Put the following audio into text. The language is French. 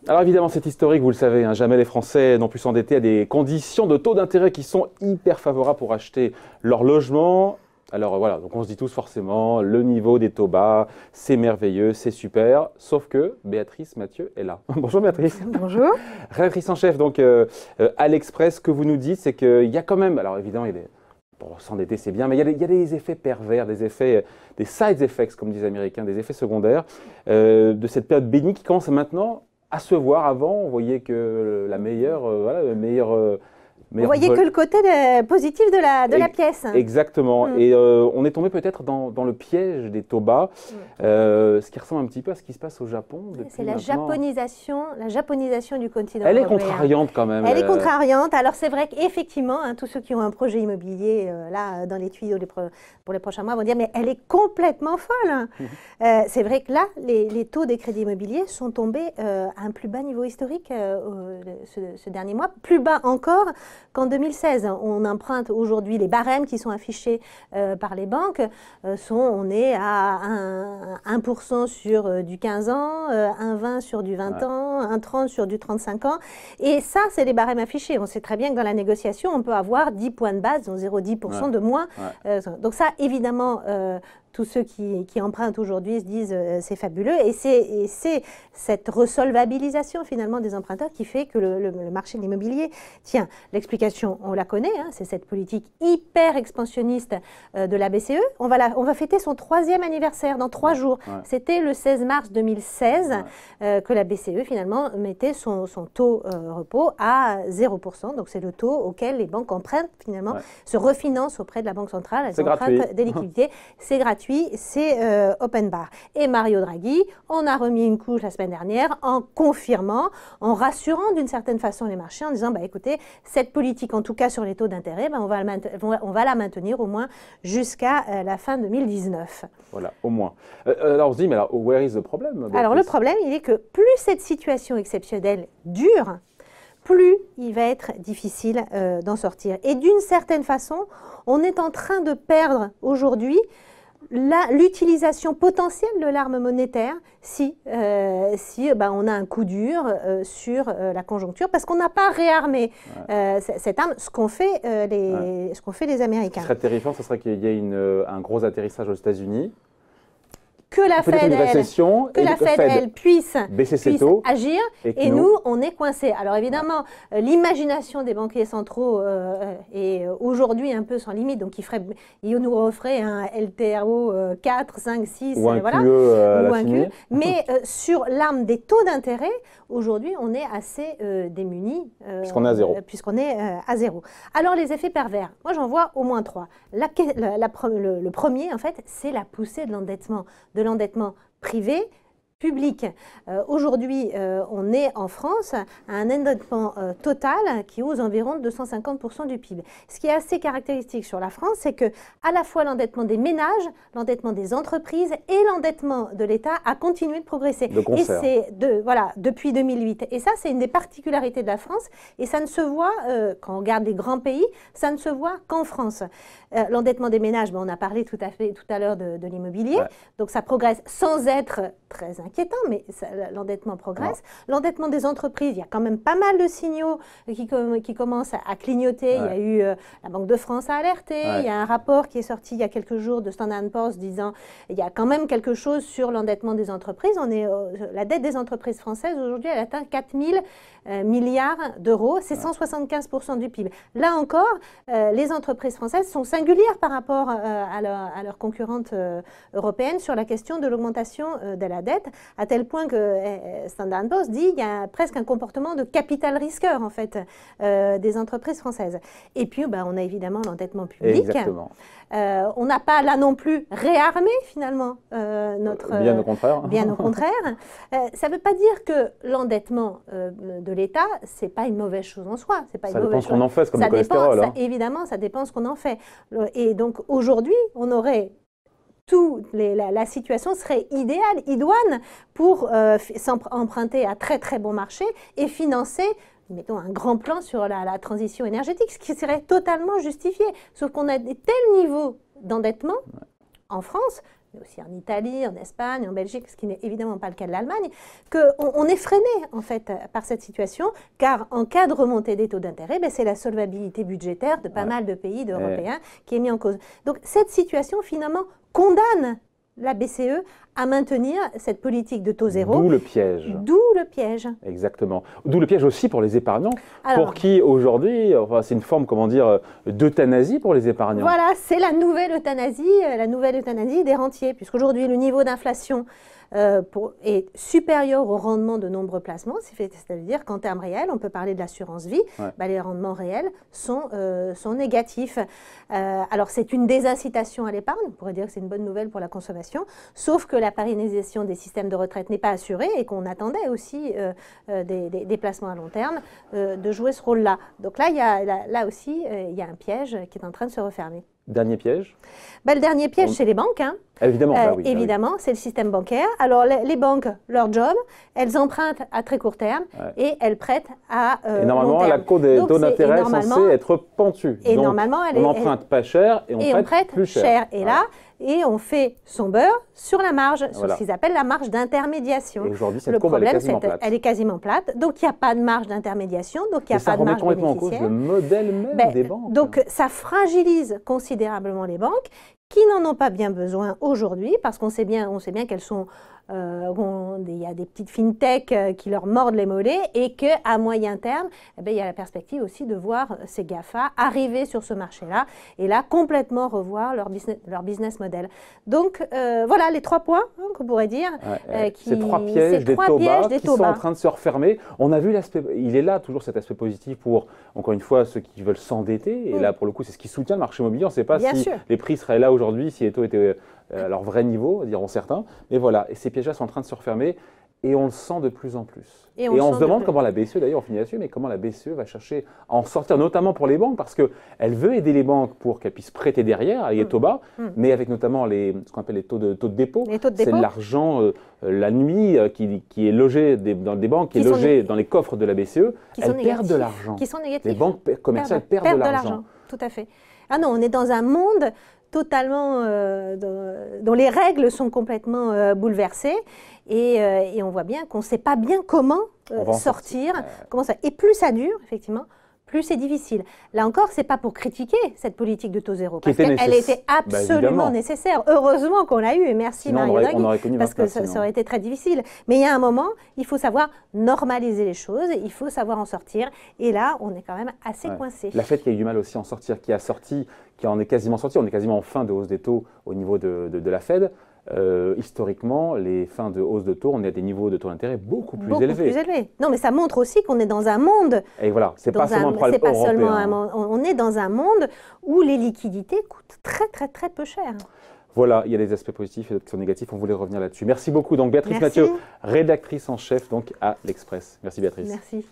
Alors évidemment, c'est historique, vous le savez, hein, jamais les Français n'ont pu s'endetter à des conditions de taux d'intérêt qui sont hyper favorables pour acheter leur logement. Alors voilà, donc on se dit tous forcément, le niveau des taux bas, c'est merveilleux, c'est super, sauf que Béatrice Mathieu est là. Bonjour Béatrice. Bonjour. Rédactrice en chef donc à l'Express, ce que vous nous dites, c'est qu'il y a quand même, alors évidemment, bon, s'endetter c'est bien, mais il y a des effets pervers, des effets, des side effects, comme disent les Américains, des effets secondaires de cette période bénie qui commence maintenant à se voir. Avant, on voyait que la meilleure, vous voyez que le côté positif de la pièce. Exactement. Et on est tombé peut-être dans le piège des taux bas, ce qui ressemble un petit peu à ce qui se passe au Japon. C'est la japonisation du continent Elle européen. est contrariante quand même. Elle est contrariante. Alors c'est vrai qu'effectivement, hein, tous ceux qui ont un projet immobilier là dans les tuyaux pour les prochains mois vont dire mais elle est complètement folle. Hein. C'est vrai que là, les taux des crédits immobiliers sont tombés à un plus bas niveau historique ce dernier mois, plus bas encore qu'en 2016. On emprunte aujourd'hui, les barèmes qui sont affichés par les banques, on est à 1% sur du 15 ans, 1,20 sur du 20 ans, 1,30 sur du 35 ans. Et ça, c'est les barèmes affichés. On sait très bien que dans la négociation, on peut avoir 10 points de base, donc 0,10% de moins. Donc ça, évidemment, tous ceux qui empruntent aujourd'hui se disent c'est fabuleux. Et c'est cette resolvabilisation finalement des emprunteurs qui fait que le marché de l'immobilier tient. L'explication, on la connaît, hein, c'est cette politique hyper expansionniste de la BCE. On va fêter son 3e anniversaire dans 3 jours. C'était le 16 mars 2016 que la BCE finalement mettait son taux repo à 0%. Donc c'est le taux auquel les banques empruntent finalement, se refinancent auprès de la Banque centrale. Elles empruntent des liquidités. C'est gratuit. C'est open bar. Et Mario Draghi, on a remis une couche la semaine dernière en confirmant, en rassurant d'une certaine façon les marchés en disant, bah, écoutez, cette politique, en tout cas sur les taux d'intérêt, bah, on va la maintenir au moins jusqu'à la fin 2019. Voilà, au moins. Alors on se dit, mais alors, where is the problem? Alors le problème, il est que plus cette situation exceptionnelle dure, plus il va être difficile d'en sortir. Et d'une certaine façon, on est en train de perdre aujourd'hui l'utilisation potentielle de l'arme monétaire si on a un coup dur sur la conjoncture, parce qu'on n'a pas réarmé cette arme, ce qu'ont fait les Américains. Ce serait terrifiant, ce serait qu'il y ait un gros atterrissage aux États-Unis. Que la Fed, elle puisse agir, et nous, on est coincés. Alors évidemment, l'imagination des banquiers centraux est aujourd'hui un peu sans limite, donc ils nous referaient un LTRO 4, 5, 6, ou un QE, mais sur l'arme des taux d'intérêt, aujourd'hui, on est assez démunis. Puisqu'on est à zéro. Alors les effets pervers, moi j'en vois au moins 3. Le premier, en fait, c'est la poussée de l'endettement privé, public. Aujourd'hui, on est en France à un endettement total qui est aux environs de 250% du PIB. Ce qui est assez caractéristique sur la France, c'est que à la fois l'endettement des ménages, l'endettement des entreprises et l'endettement de l'État a continué de progresser. Et c'est depuis 2008. Et ça, c'est une des particularités de la France. Et ça ne se voit, quand on regarde les grands pays, ça ne se voit qu'en France. L'endettement des ménages, on a parlé tout à l'heure de l'immobilier. Donc ça progresse sans être très inquiétant, mais l'endettement progresse. L'endettement des entreprises, il y a quand même pas mal de signaux qui commencent à clignoter. Il y a eu la Banque de France a alerté, il y a un rapport qui est sorti il y a quelques jours de Standard & Poor's disant il y a quand même quelque chose sur l'endettement des entreprises. La dette des entreprises françaises aujourd'hui, elle atteint 4 000 milliards d'euros, c'est 175% du PIB. Là encore, les entreprises françaises sont singulières par rapport à leurs concurrentes européennes sur la question de l'augmentation de la dette, à tel point que Standard & Poor's dit qu'il y a presque un comportement de capital risqueur en fait des entreprises françaises. Et puis on a évidemment l'endettement public. Exactement. On n'a pas là non plus réarmé finalement bien au contraire. Bien au contraire. Ça ne veut pas dire que l'endettement de l'État, c'est pas une mauvaise chose en soi. C'est pas ça dépend ce qu'on en fait, c'est comme le cholestérol. Évidemment, ça dépend ce qu'on en fait. Et donc aujourd'hui, on aurait la situation serait idéale, idoine pour emprunter à très très bon marché et financer, mettons, un grand plan sur la transition énergétique, ce qui serait totalement justifié. Sauf qu'on a des tels niveaux d'endettement en France, mais aussi en Italie, en Espagne, en Belgique, ce qui n'est évidemment pas le cas de l'Allemagne, qu'on est freiné en fait par cette situation, car en cas de remontée des taux d'intérêt, c'est la solvabilité budgétaire de pas mal de pays européens qui est mise en cause. Donc cette situation finalement condamne la BCE à maintenir cette politique de taux zéro. D'où le piège. D'où le piège. Exactement. D'où le piège aussi pour les épargnants, pour qui aujourd'hui, c'est une forme, comment dire, d'euthanasie pour les épargnants. Voilà, c'est la nouvelle euthanasie des rentiers, puisqu'aujourd'hui le niveau d'inflation est supérieur au rendement de nombreux placements, c'est-à-dire qu'en termes réels, on peut parler de l'assurance vie, les rendements réels sont négatifs. Alors c'est une désincitation à l'épargne, on pourrait dire que c'est une bonne nouvelle pour la consommation, sauf que la pérennisation des systèmes de retraite n'est pas assurée et qu'on attendait aussi des placements à long terme de jouer ce rôle-là. Donc là, là aussi, il y a un piège qui est en train de se refermer. Dernier piège? Le dernier piège, c'est les banques. Hein. Évidemment, évidemment, c'est le système bancaire. Alors, les banques, leur job, elles empruntent à très court terme et elles prêtent à et normalement, long terme. la cote des taux d'intérêt est censée être pentue. Et donc, normalement, on emprunte pas cher et on prête plus cher. Et là, on fait son beurre sur la marge, sur ce qu'ils appellent la marge d'intermédiation. Aujourd'hui, cette courbe, elle est quasiment plate. Elle est quasiment plate. Donc, il n'y a pas de marge d'intermédiation. Donc, il n'y a pas de marge bénéficiaire. Ça remet complètement en cause le modèle même des banques. Donc, ça fragilise considérablement les banques qui n'en ont pas bien besoin aujourd'hui, parce qu'on sait bien qu'elles sont, il y a des petites fintechs qui leur mordent les mollets et qu'à moyen terme, il y a la perspective aussi de voir ces GAFA arriver sur ce marché-là et là complètement revoir leur business model. Donc voilà les 3 points qu'on pourrait dire. Ces 3 pièges des taux bas qui sont en train de se refermer. On a vu l'aspect, il est là toujours cet aspect positif pour, encore une fois, ceux qui veulent s'endetter. Et là, pour le coup, c'est ce qui soutient le marché immobilier. On ne sait pas si les prix seraient là aujourd'hui, si les taux étaient à leur vrai niveau, diront certains. Mais voilà, et ces pièges-là sont en train de se refermer et on le sent de plus en plus. Et on se demande comment la BCE, d'ailleurs, on finit là-dessus, mais comment la BCE va chercher à en sortir, notamment pour les banques, parce qu'elle veut aider les banques pour qu'elles puissent prêter derrière, avec les taux bas, mais avec notamment ce qu'on appelle les taux de dépôt. C'est l'argent, la nuit, qui est logé dans des banques, qui est logé dans les coffres de la BCE. Elles perdent de l'argent. Qui sont négatifs. Les banques commerciales perdent de l'argent. Tout à fait. Ah non, on est dans un monde totalement, dont les règles sont complètement bouleversées et on voit bien qu'on ne sait pas bien comment sortir. Comment ça. Et plus ça dure, effectivement, plus c'est difficile. Là encore, ce n'est pas pour critiquer cette politique de taux zéro, parce qu'elle était absolument nécessaire. Heureusement qu'on l'a eue, et merci Mario Draghi, parce que ça aurait été très difficile. Mais il y a un moment, il faut savoir normaliser les choses, il faut savoir en sortir, et là, on est quand même assez coincé. La Fed qui a eu du mal aussi à en sortir, qui en est quasiment sorti, on est quasiment en fin de hausse des taux au niveau de la Fed. Historiquement, les fins de hausse de taux, on est à des niveaux de taux d'intérêt beaucoup plus élevés. Non, mais ça montre aussi qu'on est dans un monde. Et voilà, c'est pas seulement un problème européen. On est dans un monde où les liquidités coûtent très, très, très peu cher. Voilà, il y a des aspects positifs et d'autres qui sont négatifs. On voulait revenir là-dessus. Merci beaucoup. Donc Béatrice Mathieu, rédactrice en chef donc à l'Express. Merci Béatrice. Merci.